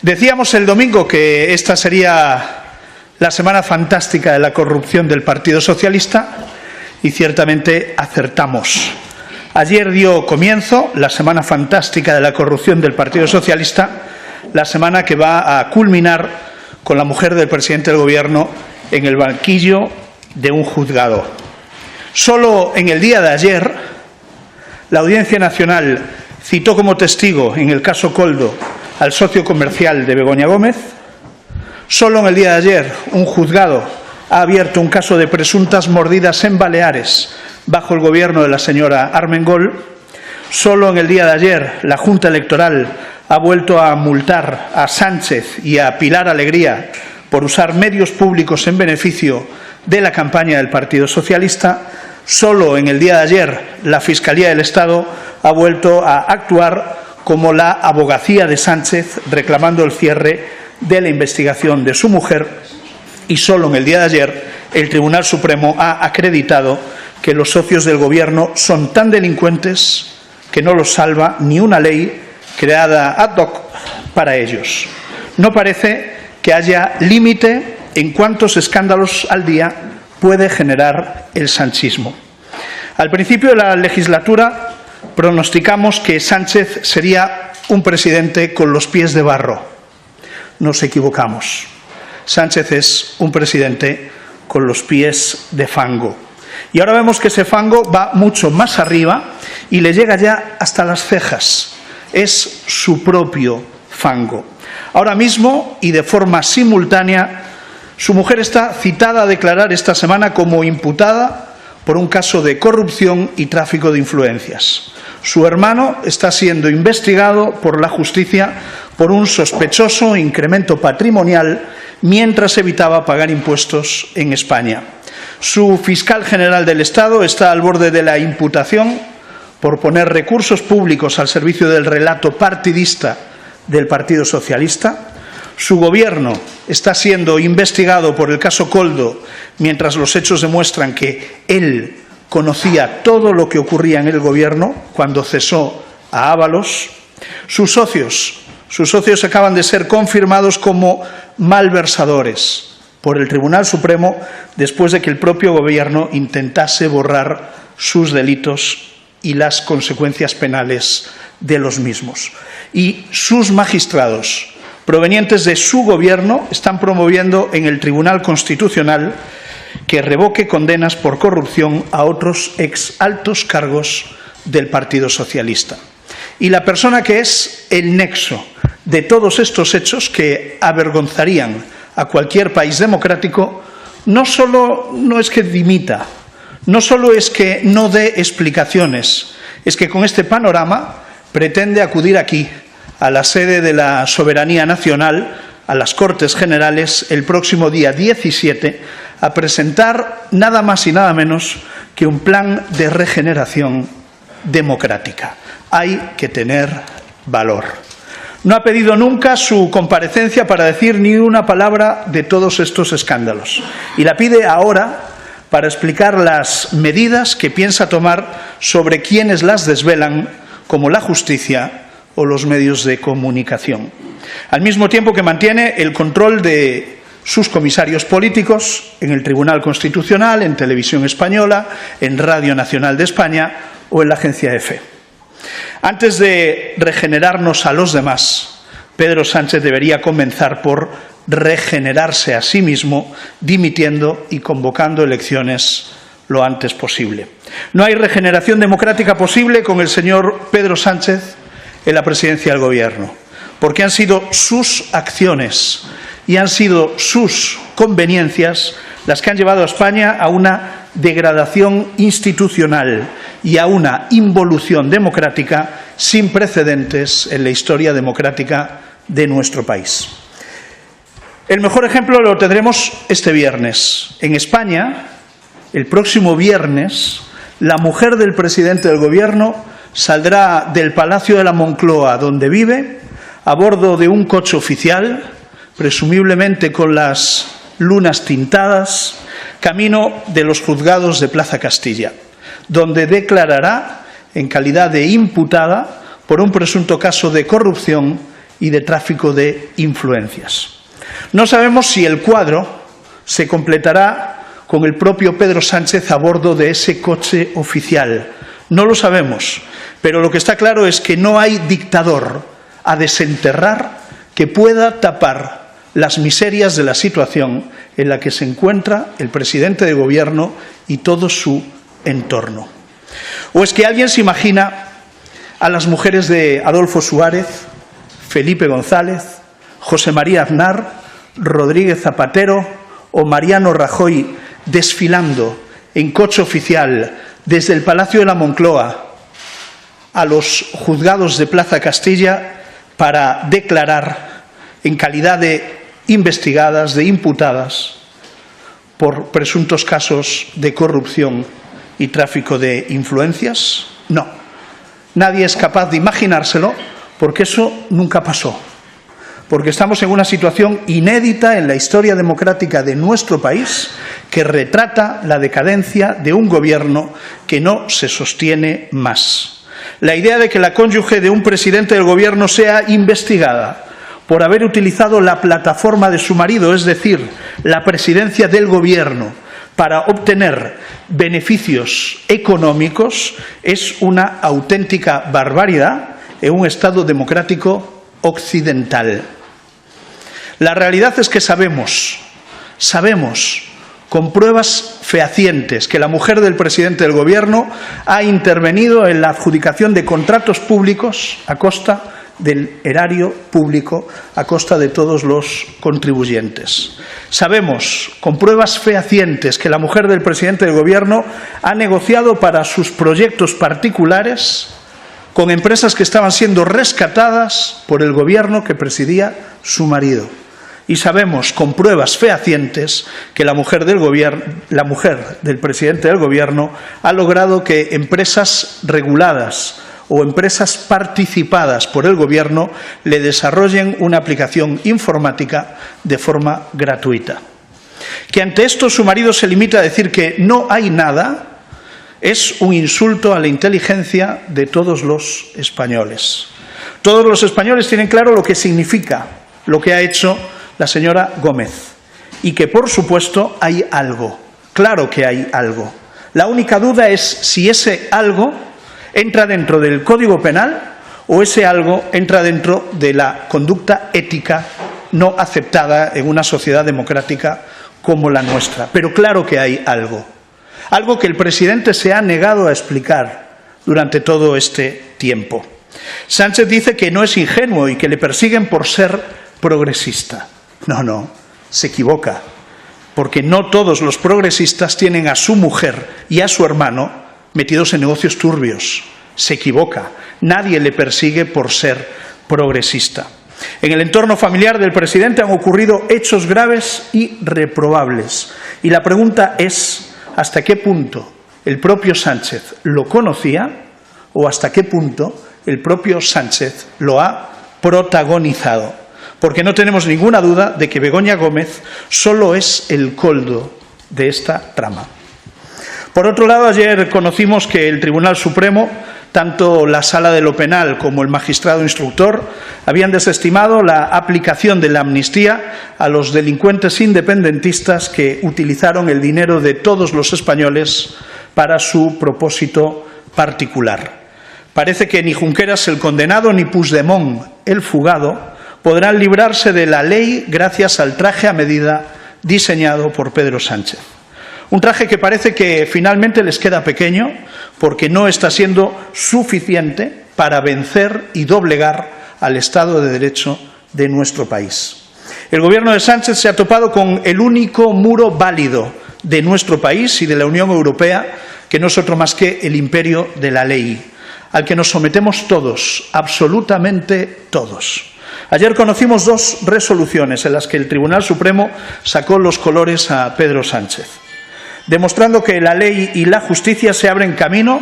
Decíamos el domingo que esta sería la semana fantástica de la corrupción del Partido Socialista y ciertamente acertamos. Ayer dio comienzo la semana fantástica de la corrupción del Partido Socialista, la semana que va a culminar con la mujer del presidente del Gobierno en el banquillo de un juzgado. Solo en el día de ayer, la Audiencia Nacional citó como testigo en el caso Koldo al socio comercial de Begoña Gómez. Solo en el día de ayer, un juzgado ha abierto un caso de presuntas mordidas en Baleares bajo el gobierno de la señora Armengol. Solo en el día de ayer, la Junta Electoral ha vuelto a multar a Sánchez y a Pilar Alegría por usar medios públicos en beneficio de la campaña del Partido Socialista. Solo en el día de ayer, la Fiscalía del Estado ha vuelto a actuar como la abogacía de Sánchez, reclamando el cierre de la investigación de su mujer. Y solo en el día de ayer, el Tribunal Supremo ha acreditado que los socios del Gobierno son tan delincuentes que no los salva ni una ley creada ad hoc para ellos. No parece que haya límite en cuántos escándalos al día puede generar el sanchismo. Al principio de la legislatura pronosticamos que Sánchez sería un presidente con los pies de barro. Nos equivocamos. Sánchez es un presidente con los pies de fango. Y ahora vemos que ese fango va mucho más arriba y le llega ya hasta las cejas. Es su propio fango. Ahora mismo, y de forma simultánea, su mujer está citada a declarar esta semana como imputada por un caso de corrupción y tráfico de influencias. Su hermano está siendo investigado por la justicia por un sospechoso incremento patrimonial mientras evitaba pagar impuestos en España. Su fiscal general del Estado está al borde de la imputación por poner recursos públicos al servicio del relato partidista del Partido Socialista. Su gobierno está siendo investigado por el caso Koldo, mientras los hechos demuestran que él conocía todo lo que ocurría en el gobierno cuando cesó a Ábalos. Sus socios acaban de ser confirmados como malversadores por el Tribunal Supremo después de que el propio gobierno intentase borrar sus delitos y las consecuencias penales de los mismos. Y sus magistrados, provenientes de su gobierno, están promoviendo en el Tribunal Constitucional que revoque condenas por corrupción a otros exaltos cargos del Partido Socialista. Y la persona que es el nexo de todos estos hechos que avergonzarían a cualquier país democrático, no solo no es que dimita, no solo es que no dé explicaciones, es que con este panorama pretende acudir aquí, a la sede de la soberanía nacional, a las Cortes Generales, el próximo día 17, a presentar nada más y nada menos que un plan de regeneración democrática. Hay que tener valor. No ha pedido nunca su comparecencia para decir ni una palabra de todos estos escándalos. Y la pide ahora para explicar las medidas que piensa tomar sobre quienes las desvelan, como la justicia o los medios de comunicación. Al mismo tiempo que mantiene el control de sus comisarios políticos en el Tribunal Constitucional, en Televisión Española, en Radio Nacional de España o en la agencia EFE. Antes de regenerarnos a los demás, Pedro Sánchez debería comenzar por regenerarse a sí mismo, dimitiendo y convocando elecciones lo antes posible. No hay regeneración democrática posible con el señor Pedro Sánchez en la presidencia del Gobierno, porque han sido sus acciones y han sido sus conveniencias las que han llevado a España a una degradación institucional y a una involución democrática sin precedentes en la historia democrática de nuestro país. El mejor ejemplo lo tendremos este viernes. En España, el próximo viernes, la mujer del presidente del Gobierno saldrá del Palacio de la Moncloa, donde vive, a bordo de un coche oficial, presumiblemente con las lunas tintadas, camino de los juzgados de Plaza Castilla, donde declarará en calidad de imputada por un presunto caso de corrupción y de tráfico de influencias. No sabemos si el cuadro se completará con el propio Pedro Sánchez a bordo de ese coche oficial. No lo sabemos, pero lo que está claro es que no hay dictador a desenterrar que pueda tapar las miserias de la situación en la que se encuentra el presidente de Gobierno y todo su entorno. ¿O es que alguien se imagina a las mujeres de Adolfo Suárez, Felipe González, José María Aznar, Rodríguez Zapatero o Mariano Rajoy desfilando en coche oficial desde el Palacio de la Moncloa a los juzgados de Plaza Castilla para declarar en calidad de investigadas, de imputadas por presuntos casos de corrupción y tráfico de influencias? No, nadie es capaz de imaginárselo porque eso nunca pasó, porque estamos en una situación inédita en la historia democrática de nuestro país que retrata la decadencia de un gobierno que no se sostiene más. La idea de que la cónyuge de un presidente del gobierno sea investigada por haber utilizado la plataforma de su marido, es decir, la presidencia del gobierno, para obtener beneficios económicos, es una auténtica barbaridad en un Estado democrático occidental. La realidad es que sabemos con pruebas fehacientes que la mujer del presidente del Gobierno ha intervenido en la adjudicación de contratos públicos a costa del erario público, a costa de todos los contribuyentes. Sabemos con pruebas fehacientes que la mujer del presidente del Gobierno ha negociado para sus proyectos particulares con empresas que estaban siendo rescatadas por el Gobierno que presidía su marido. Y sabemos con pruebas fehacientes que la mujer del presidente del Gobierno ha logrado que empresas reguladas o empresas participadas por el Gobierno le desarrollen una aplicación informática de forma gratuita. Que ante esto su marido se limita a decir que no hay nada es un insulto a la inteligencia de todos los españoles. Todos los españoles tienen claro lo que significa lo que ha hecho la señora Gómez y que, por supuesto, hay algo. Claro que hay algo. La única duda es si ese algo entra dentro del Código Penal o ese algo entra dentro de la conducta ética no aceptada en una sociedad democrática como la nuestra. Pero claro que hay algo. Algo que el presidente se ha negado a explicar durante todo este tiempo. Sánchez dice que no es ingenuo y que le persiguen por ser progresista. No, se equivoca, porque no todos los progresistas tienen a su mujer y a su hermano metidos en negocios turbios. Se equivoca. Nadie le persigue por ser progresista. En el entorno familiar del presidente han ocurrido hechos graves y reprobables. Y la pregunta es, ¿hasta qué punto el propio Sánchez lo conocía o hasta qué punto el propio Sánchez lo ha protagonizado? Porque no tenemos ninguna duda de que Begoña Gómez solo es el coldo de esta trama. Por otro lado, ayer conocimos que el Tribunal Supremo, tanto la Sala de lo Penal como el magistrado instructor, habían desestimado la aplicación de la amnistía a los delincuentes independentistas que utilizaron el dinero de todos los españoles para su propósito particular. Parece que ni Junqueras el condenado ni Puigdemont el fugado podrán librarse de la ley gracias al traje a medida diseñado por Pedro Sánchez. Un traje que parece que finalmente les queda pequeño porque no está siendo suficiente para vencer y doblegar al Estado de Derecho de nuestro país. El Gobierno de Sánchez se ha topado con el único muro válido de nuestro país y de la Unión Europea, que no es otro más que el imperio de la ley, al que nos sometemos todos, absolutamente todos. Ayer conocimos dos resoluciones en las que el Tribunal Supremo sacó los colores a Pedro Sánchez, demostrando que la ley y la justicia se abren camino,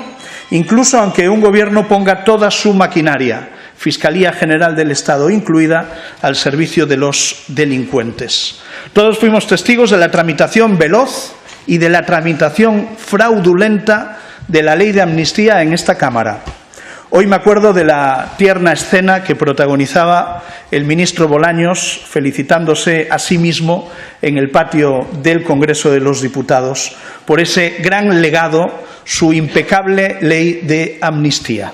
incluso aunque un gobierno ponga toda su maquinaria, Fiscalía General del Estado incluida, al servicio de los delincuentes. Todos fuimos testigos de la tramitación veloz y de la tramitación fraudulenta de la ley de amnistía en esta Cámara. Hoy me acuerdo de la tierna escena que protagonizaba el ministro Bolaños felicitándose a sí mismo en el patio del Congreso de los Diputados por ese gran legado, su impecable ley de amnistía.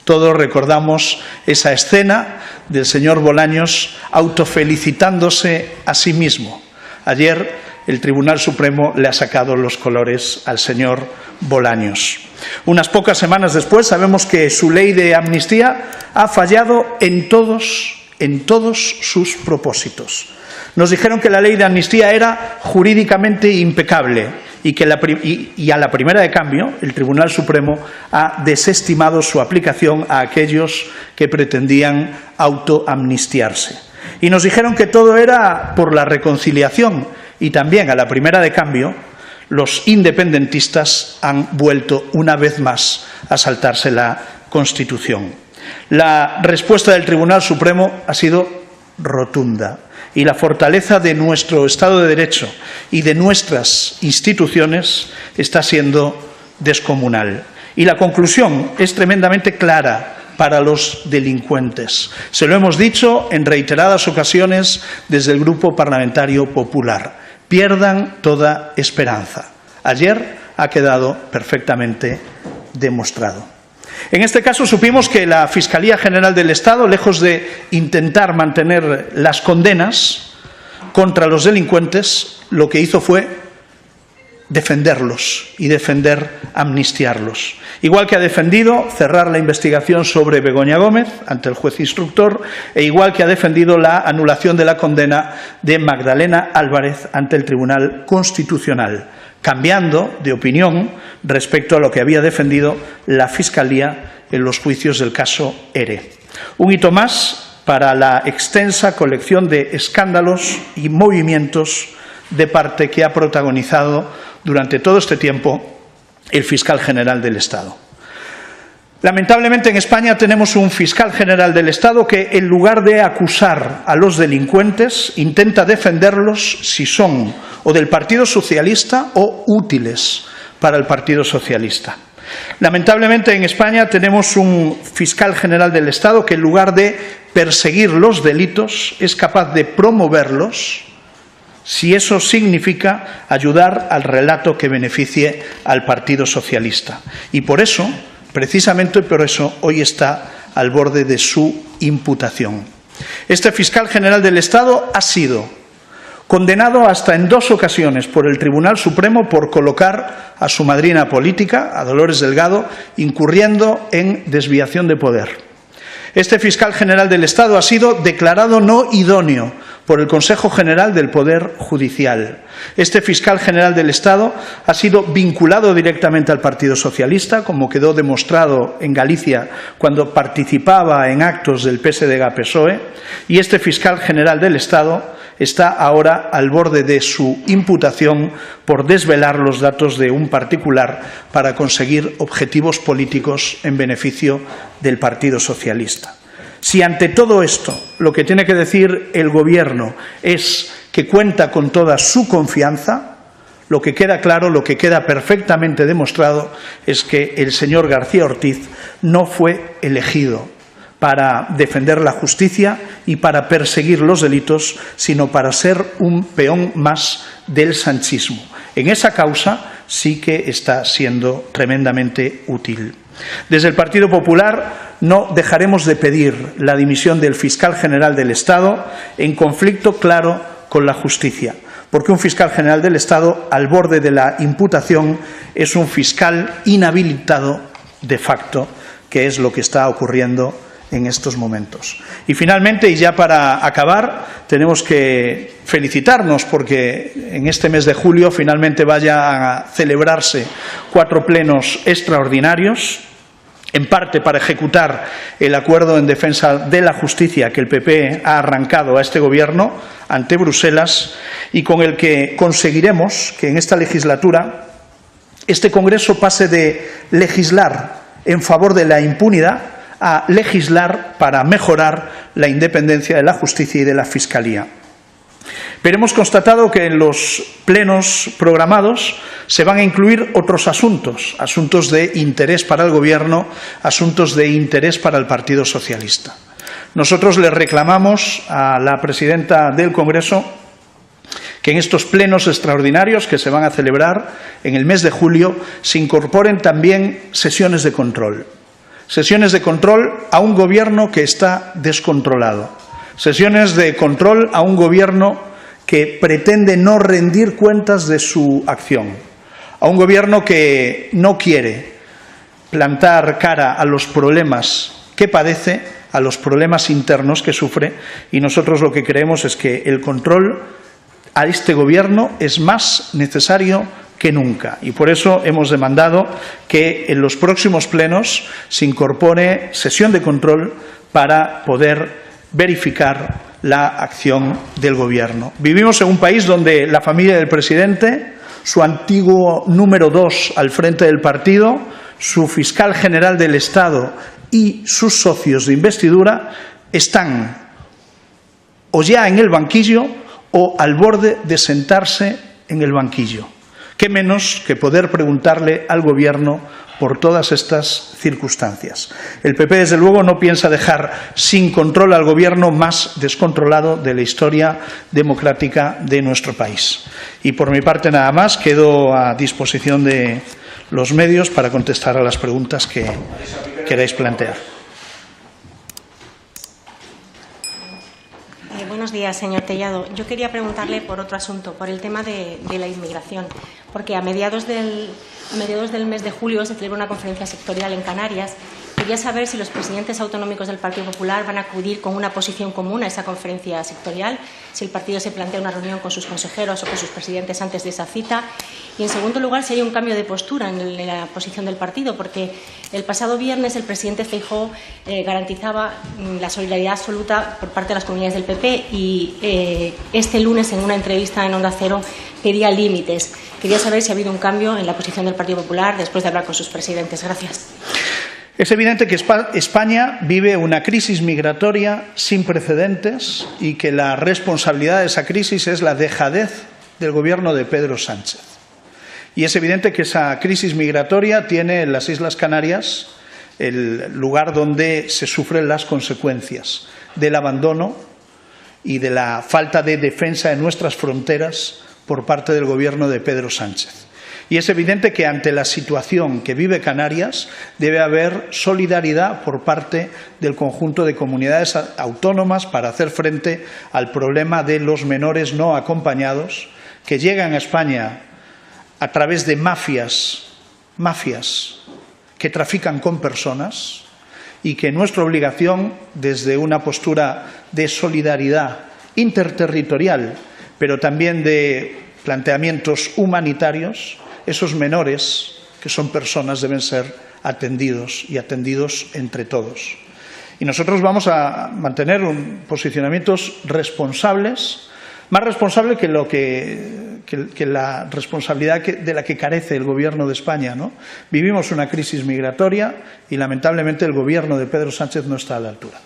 Todos recordamos esa escena del señor Bolaños autofelicitándose a sí mismo. Ayer el Tribunal Supremo le ha sacado los colores al señor Bolaños. Unas pocas semanas después sabemos que su ley de amnistía ha fallado en todos sus propósitos. Nos dijeron que la ley de amnistía era jurídicamente impecable y a la primera de cambio el Tribunal Supremo ha desestimado su aplicación a aquellos que pretendían autoamnistiarse. Y nos dijeron que todo era por la reconciliación y también a la primera de cambio los independentistas han vuelto una vez más a saltarse la Constitución. La respuesta del Tribunal Supremo ha sido rotunda y la fortaleza de nuestro Estado de Derecho y de nuestras instituciones está siendo descomunal. Y la conclusión es tremendamente clara para los delincuentes. Se lo hemos dicho en reiteradas ocasiones desde el Grupo Parlamentario Popular. Pierdan toda esperanza. Ayer ha quedado perfectamente demostrado. En este caso supimos que la Fiscalía General del Estado, lejos de intentar mantener las condenas contra los delincuentes, lo que hizo fue defenderlos y amnistiarlos. Igual que ha defendido cerrar la investigación sobre Begoña Gómez ante el juez instructor e igual que ha defendido la anulación de la condena de Magdalena Álvarez ante el Tribunal Constitucional, cambiando de opinión respecto a lo que había defendido la Fiscalía en los juicios del caso ERE. Un hito más para la extensa colección de escándalos y movimientos de parte que ha protagonizado durante todo este tiempo el fiscal general del Estado. Lamentablemente en España tenemos un fiscal general del Estado que, en lugar de acusar a los delincuentes, intenta defenderlos si son o del Partido Socialista o útiles para el Partido Socialista. Lamentablemente en España tenemos un fiscal general del Estado que, en lugar de perseguir los delitos, es capaz de promoverlos si eso significa ayudar al relato que beneficie al Partido Socialista. Y por eso, precisamente por eso, hoy está al borde de su imputación. Este fiscal general del Estado ha sido condenado hasta en 2 ocasiones por el Tribunal Supremo por colocar a su madrina política, a Dolores Delgado, incurriendo en desviación de poder. Este fiscal general del Estado ha sido declarado no idóneo por el Consejo General del Poder Judicial. Este fiscal general del Estado ha sido vinculado directamente al Partido Socialista, como quedó demostrado en Galicia cuando participaba en actos del PSDG-PSOE, y este fiscal general del Estado está ahora al borde de su imputación por desvelar los datos de un particular para conseguir objetivos políticos en beneficio del Partido Socialista. Si ante todo esto lo que tiene que decir el Gobierno es que cuenta con toda su confianza, lo que queda claro, lo que queda perfectamente demostrado es que el señor García Ortiz no fue elegido para defender la justicia y para perseguir los delitos, sino para ser un peón más del sanchismo. En esa causa sí que está siendo tremendamente útil. Desde el Partido Popular no dejaremos de pedir la dimisión del fiscal general del Estado en conflicto claro con la justicia, porque un fiscal general del Estado al borde de la imputación es un fiscal inhabilitado de facto, que es lo que está ocurriendo en estos momentos. Y finalmente, y ya para acabar, tenemos que felicitarnos porque en este mes de julio finalmente vaya a celebrarse 4 plenos extraordinarios, en parte para ejecutar el acuerdo en defensa de la justicia que el PP ha arrancado a este Gobierno ante Bruselas y con el que conseguiremos que en esta legislatura este Congreso pase de legislar en favor de la impunidad a legislar para mejorar la independencia de la justicia y de la Fiscalía. Pero hemos constatado que en los plenos programados se van a incluir otros asuntos, asuntos de interés para el Gobierno, asuntos de interés para el Partido Socialista. Nosotros le reclamamos a la presidenta del Congreso que en estos plenos extraordinarios que se van a celebrar en el mes de julio se incorporen también sesiones de control. Sesiones de control a un Gobierno que está descontrolado. Sesiones de control a un Gobierno que pretende no rendir cuentas de su acción. A un Gobierno que no quiere plantar cara a los problemas que padece, a los problemas internos que sufre, y nosotros lo que creemos es que el control a este Gobierno es más necesario que nunca. Y por eso hemos demandado que en los próximos plenos se incorpore sesión de control para poder verificar la acción del Gobierno. Vivimos en un país donde la familia del presidente, su antiguo número 2 al frente del partido, su fiscal general del Estado y sus socios de investidura están o ya en el banquillo o al borde de sentarse en el banquillo. ¿Qué menos que poder preguntarle al Gobierno por todas estas circunstancias? El PP, desde luego, no piensa dejar sin control al Gobierno más descontrolado de la historia democrática de nuestro país. Y por mi parte nada más, quedo a disposición de los medios para contestar a las preguntas que queráis plantear. Buenos días, señor Tellado. Yo quería preguntarle por otro asunto, por el tema de la inmigración, porque a mediados del mes de julio se celebra una conferencia sectorial en Canarias. Quería saber si los presidentes autonómicos del Partido Popular van a acudir con una posición común a esa conferencia sectorial, si el partido se plantea una reunión con sus consejeros o con sus presidentes antes de esa cita. Y, en segundo lugar, si hay un cambio de postura en la posición del partido, porque el pasado viernes el presidente Feijóo garantizaba la solidaridad absoluta por parte de las comunidades del PP y este lunes, en una entrevista en Onda Cero, pedía límites. Quería saber si ha habido un cambio en la posición del Partido Popular después de hablar con sus presidentes. Gracias. Es evidente que España vive una crisis migratoria sin precedentes y que la responsabilidad de esa crisis es la dejadez del Gobierno de Pedro Sánchez. Y es evidente que esa crisis migratoria tiene en las Islas Canarias el lugar donde se sufren las consecuencias del abandono y de la falta de defensa de nuestras fronteras por parte del Gobierno de Pedro Sánchez. Y es evidente que ante la situación que vive Canarias debe haber solidaridad por parte del conjunto de comunidades autónomas para hacer frente al problema de los menores no acompañados que llegan a España a través de mafias que trafican con personas y que nuestra obligación, desde una postura de solidaridad interterritorial, pero también de planteamientos humanitarios, esos menores, que son personas, deben ser atendidos y atendidos entre todos. Y nosotros vamos a mantener posicionamientos responsables, más responsables que la responsabilidad de la que carece el Gobierno de España, ¿no? Vivimos una crisis migratoria y, lamentablemente, el Gobierno de Pedro Sánchez no está a la altura.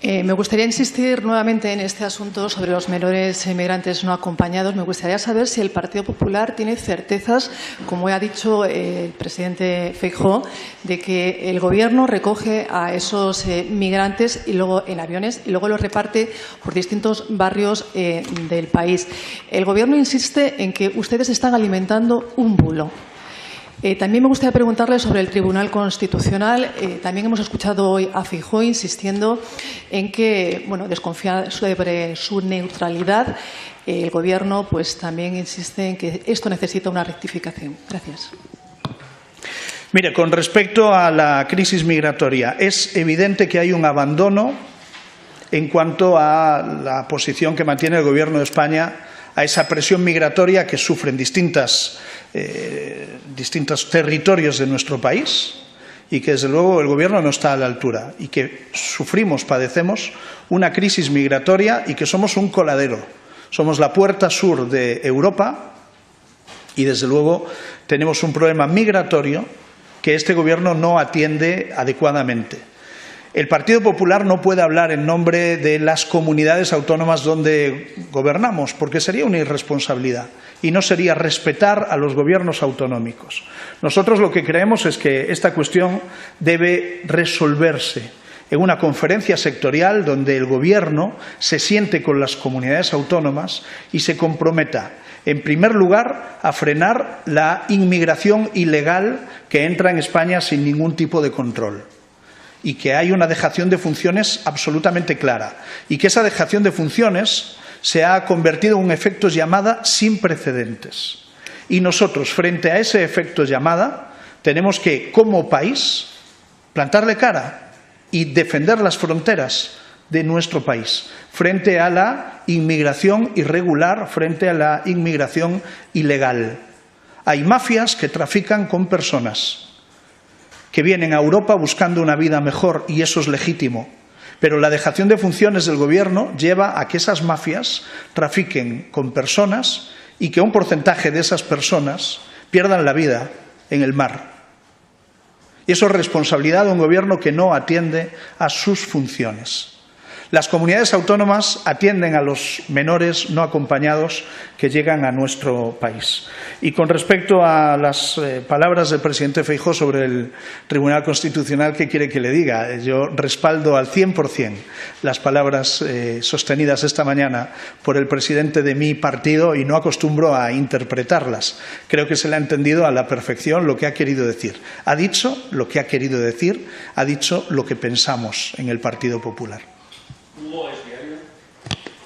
Me gustaría insistir nuevamente en este asunto sobre los menores inmigrantes no acompañados. Me gustaría saber si el Partido Popular tiene certezas, como ha dicho el presidente Feijóo, de que el Gobierno recoge a esos migrantes y luego en aviones y luego los reparte por distintos barrios del país. El Gobierno insiste en que ustedes están alimentando un bulo. También me gustaría preguntarle sobre el Tribunal Constitucional. También hemos escuchado hoy a Feijóo insistiendo en que, desconfía sobre su neutralidad. El Gobierno también insiste en que esto necesita una rectificación. Gracias. Mire, con respecto a la crisis migratoria, es evidente que hay un abandono en cuanto a la posición que mantiene el Gobierno de España a esa presión migratoria que sufren distintos territorios de nuestro país y que, desde luego, el Gobierno no está a la altura y que padecemos una crisis migratoria y que somos un coladero. Somos la puerta sur de Europa y, desde luego, tenemos un problema migratorio que este Gobierno no atiende adecuadamente. El Partido Popular no puede hablar en nombre de las comunidades autónomas donde gobernamos, porque sería una irresponsabilidad y no sería respetar a los gobiernos autonómicos. Nosotros lo que creemos es que esta cuestión debe resolverse en una conferencia sectorial donde el Gobierno se siente con las comunidades autónomas y se comprometa, en primer lugar, a frenar la inmigración ilegal que entra en España sin ningún tipo de control, y que hay una dejación de funciones absolutamente clara, y que esa dejación de funciones se ha convertido en un efecto llamada sin precedentes. Y nosotros, frente a ese efecto llamada, tenemos que, como país, plantarle cara y defender las fronteras de nuestro país frente a la inmigración irregular, frente a la inmigración ilegal. Hay mafias que trafican con personas que vienen a Europa buscando una vida mejor, y eso es legítimo. Pero la dejación de funciones del Gobierno lleva a que esas mafias trafiquen con personas y que un porcentaje de esas personas pierdan la vida en el mar. Y eso es responsabilidad de un Gobierno que no atiende a sus funciones. Las comunidades autónomas atienden a los menores no acompañados que llegan a nuestro país. Y con respecto a las palabras del presidente Feijóo sobre el Tribunal Constitucional, ¿qué quiere que le diga? Yo respaldo al 100% las palabras sostenidas esta mañana por el presidente de mi partido y no acostumbro a interpretarlas. Creo que se le ha entendido a la perfección lo que ha querido decir. Ha dicho lo que ha querido decir, ha dicho lo que pensamos en el Partido Popular.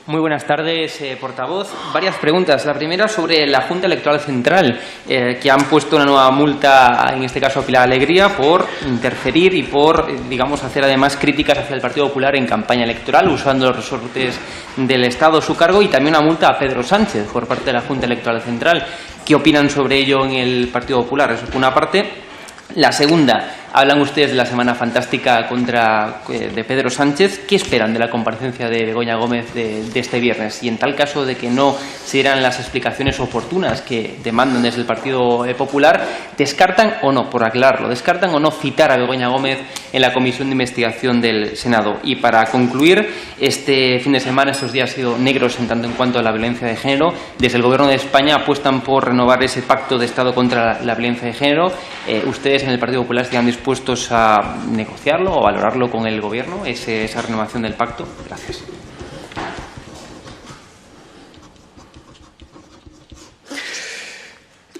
Muy buenas tardes, portavoz. Varias preguntas. La primera sobre la Junta Electoral Central, que han puesto una nueva multa, en este caso a Pilar Alegría, por interferir y por, digamos, hacer además críticas hacia el Partido Popular en campaña electoral, usando los resortes del Estado a su cargo, y también una multa a Pedro Sánchez por parte de la Junta Electoral Central. ¿Qué opinan sobre ello en el Partido Popular? Eso por una parte. La segunda, hablan ustedes de la Semana Fantástica de Pedro Sánchez. ¿Qué esperan de la comparecencia de Begoña Gómez de este viernes? Y en tal caso de que no se dieran las explicaciones oportunas que demandan desde el Partido Popular, ¿descartan o no, por aclararlo, descartan o no citar a Begoña Gómez en la Comisión de Investigación del Senado? Y para concluir, este fin de semana, estos días han sido negros en tanto en cuanto a la violencia de género. Desde el Gobierno de España apuestan por renovar ese pacto de Estado contra la violencia de género. ¿Ustedes en el Partido Popular estarían dispuestos a negociarlo o valorarlo con el Gobierno, esa renovación del pacto? Gracias.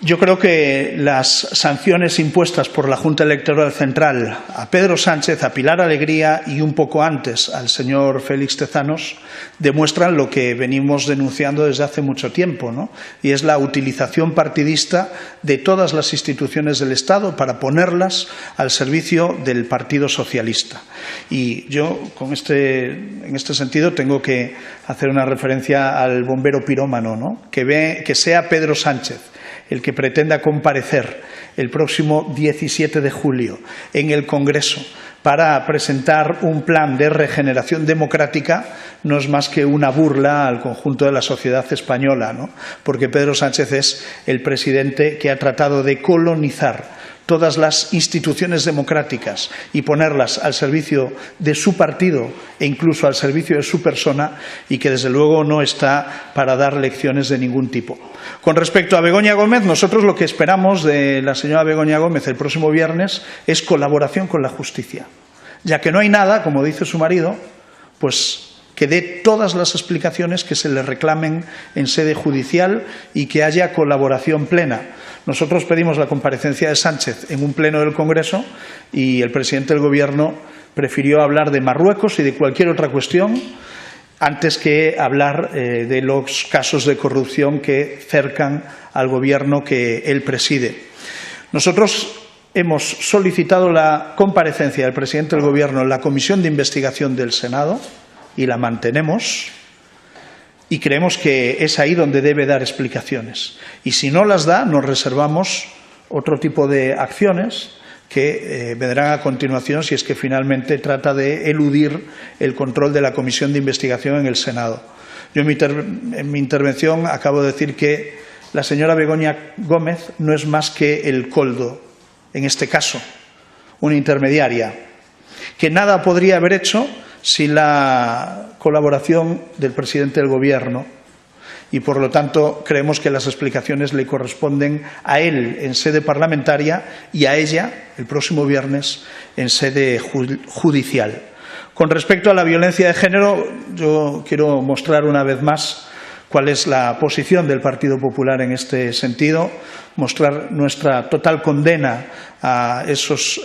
Yo creo que las sanciones impuestas por la Junta Electoral Central a Pedro Sánchez, a Pilar Alegría y un poco antes al señor Félix Tezanos demuestran lo que venimos denunciando desde hace mucho tiempo, ¿no? Y es la utilización partidista de todas las instituciones del Estado para ponerlas al servicio del Partido Socialista. Y yo, en este sentido, tengo que hacer una referencia al bombero pirómano, ¿no? Que sea Pedro Sánchez el que pretenda comparecer el próximo 17 de julio en el Congreso para presentar un plan de regeneración democrática, no es más que una burla al conjunto de la sociedad española, ¿no? Porque Pedro Sánchez es el presidente que ha tratado de colonizar todas las instituciones democráticas y ponerlas al servicio de su partido e incluso al servicio de su persona, y que desde luego no está para dar lecciones de ningún tipo. Con respecto a Begoña Gómez, nosotros lo que esperamos de la señora Begoña Gómez el próximo viernes es colaboración con la justicia. Ya que no hay nada, como dice su marido, pues que dé todas las explicaciones que se le reclamen en sede judicial y que haya colaboración plena. Nosotros pedimos la comparecencia de Sánchez en un pleno del Congreso y el presidente del Gobierno prefirió hablar de Marruecos y de cualquier otra cuestión antes que hablar de los casos de corrupción que cercan al Gobierno que él preside. Nosotros hemos solicitado la comparecencia del presidente del Gobierno en la Comisión de Investigación del Senado y la mantenemos, y creemos que es ahí donde debe dar explicaciones. Y si no las da, nos reservamos otro tipo de acciones que vendrán a continuación si es que finalmente trata de eludir el control de la Comisión de Investigación en el Senado. Yo en mi intervención acabo de decir que la señora Begoña Gómez no es más que el coldo, en este caso, una intermediaria. que nada podría haber hecho sin la colaboración del presidente del Gobierno y, por lo tanto, creemos que las explicaciones le corresponden a él en sede parlamentaria y a ella, el próximo viernes, en sede judicial. Con respecto a la violencia de género, yo quiero mostrar una vez más cuál es la posición del Partido Popular en este sentido, mostrar nuestra total condena a esos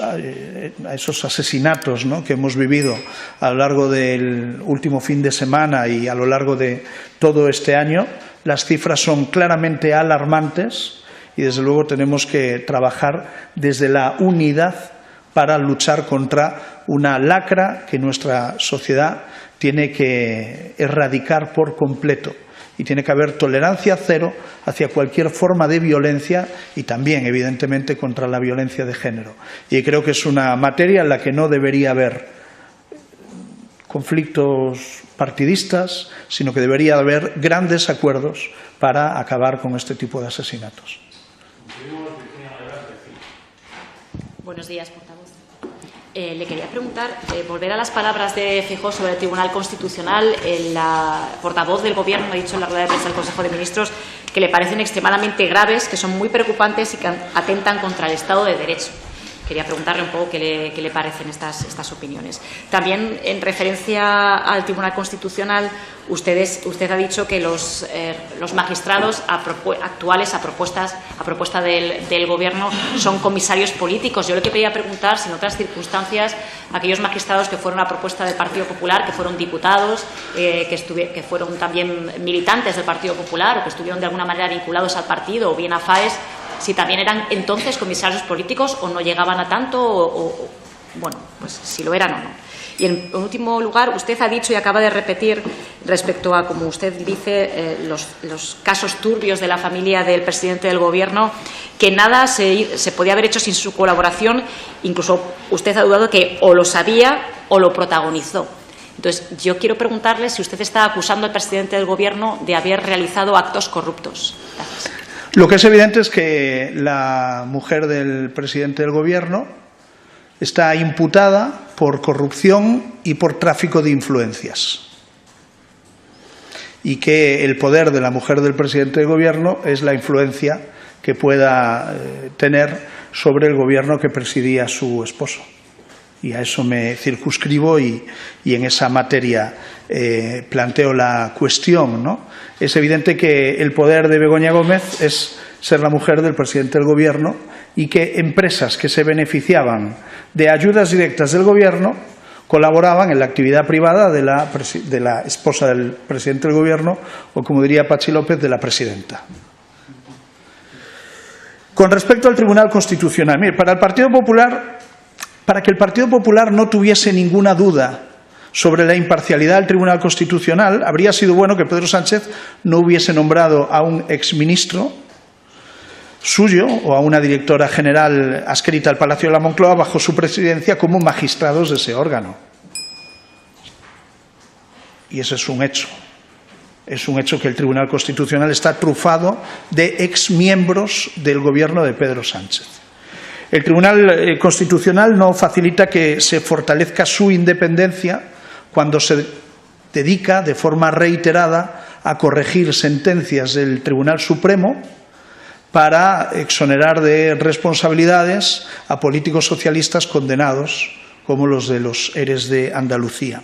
asesinatos, ¿no?, que hemos vivido a lo largo del último fin de semana y a lo largo de todo este año. Las cifras son claramente alarmantes y, desde luego, tenemos que trabajar desde la unidad para luchar contra una lacra que nuestra sociedad tiene que erradicar por completo. Y tiene que haber tolerancia cero hacia cualquier forma de violencia y también, evidentemente, contra la violencia de género. Y creo que es una materia en la que no debería haber conflictos partidistas, sino que debería haber grandes acuerdos para acabar con este tipo de asesinatos. Buenos días, portavoz. Le quería preguntar, volver a las palabras de Feijóo sobre el Tribunal Constitucional. La portavoz del Gobierno ha dicho en la rueda de prensa del Consejo de Ministros que le parecen extremadamente graves, que son muy preocupantes y que atentan contra el Estado de Derecho. Quería preguntarle un poco qué le parecen estas opiniones. También, en referencia al Tribunal Constitucional, usted ha dicho que los magistrados actuales, a propuesta del Gobierno, son comisarios políticos. Yo le quería preguntar si en otras circunstancias aquellos magistrados que fueron a propuesta del Partido Popular, que fueron diputados, que fueron también militantes del Partido Popular o que estuvieron de alguna manera vinculados al partido o bien a FAES, si también eran entonces comisarios políticos o no llegaban a tanto, bueno, pues si lo eran o no. Y en último lugar, usted ha dicho y acaba de repetir respecto a, como usted dice, los casos turbios de la familia del presidente del Gobierno, que nada se podía haber hecho sin su colaboración. Incluso usted ha dudado que o lo sabía o lo protagonizó. Entonces, yo quiero preguntarle si usted está acusando al presidente del Gobierno de haber realizado actos corruptos. Gracias. Lo que es evidente es que la mujer del presidente del Gobierno está imputada por corrupción y por tráfico de influencias. Y que el poder de la mujer del presidente del Gobierno es la influencia que pueda tener sobre el Gobierno que presidía su esposo. Y a eso me circunscribo y en esa materia planteo la cuestión, ¿no? Es evidente que el poder de Begoña Gómez es ser la mujer del presidente del Gobierno y que empresas que se beneficiaban de ayudas directas del Gobierno colaboraban en la actividad privada de la esposa del presidente del Gobierno o, como diría Patxi López, de la presidenta. Con respecto al Tribunal Constitucional, mire, para que el Partido Popular no tuviese ninguna duda sobre la imparcialidad del Tribunal Constitucional, habría sido bueno que Pedro Sánchez no hubiese nombrado a un exministro suyo o a una directora general adscrita al Palacio de la Moncloa bajo su presidencia como magistrados de ese órgano. Y ese es un hecho. Es un hecho que el Tribunal Constitucional está trufado de exmiembros del Gobierno de Pedro Sánchez. El Tribunal Constitucional no facilita que se fortalezca su independencia cuando se dedica de forma reiterada a corregir sentencias del Tribunal Supremo para exonerar de responsabilidades a políticos socialistas condenados, como los de los ERES de Andalucía.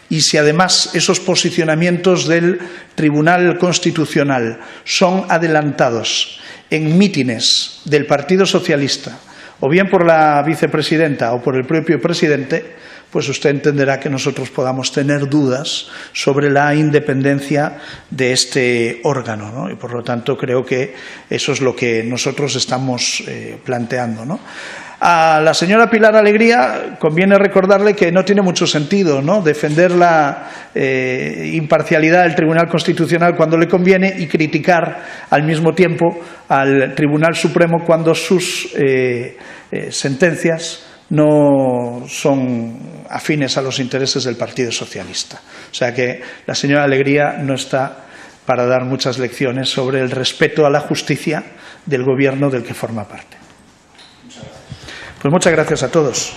Y si además esos posicionamientos del Tribunal Constitucional son adelantados en mítines del Partido Socialista, o bien por la vicepresidenta o por el propio presidente, pues usted entenderá que nosotros podamos tener dudas sobre la independencia de este órgano, ¿no? Y por lo tanto creo que eso es lo que nosotros estamos planteando, ¿no? A la señora Pilar Alegría conviene recordarle que no tiene mucho sentido, ¿no?, defender la imparcialidad del Tribunal Constitucional cuando le conviene y criticar al mismo tiempo al Tribunal Supremo cuando sus sentencias no son afines a los intereses del Partido Socialista. O sea que la señora Alegría no está para dar muchas lecciones sobre el respeto a la justicia del Gobierno del que forma parte. Pues muchas gracias a todos.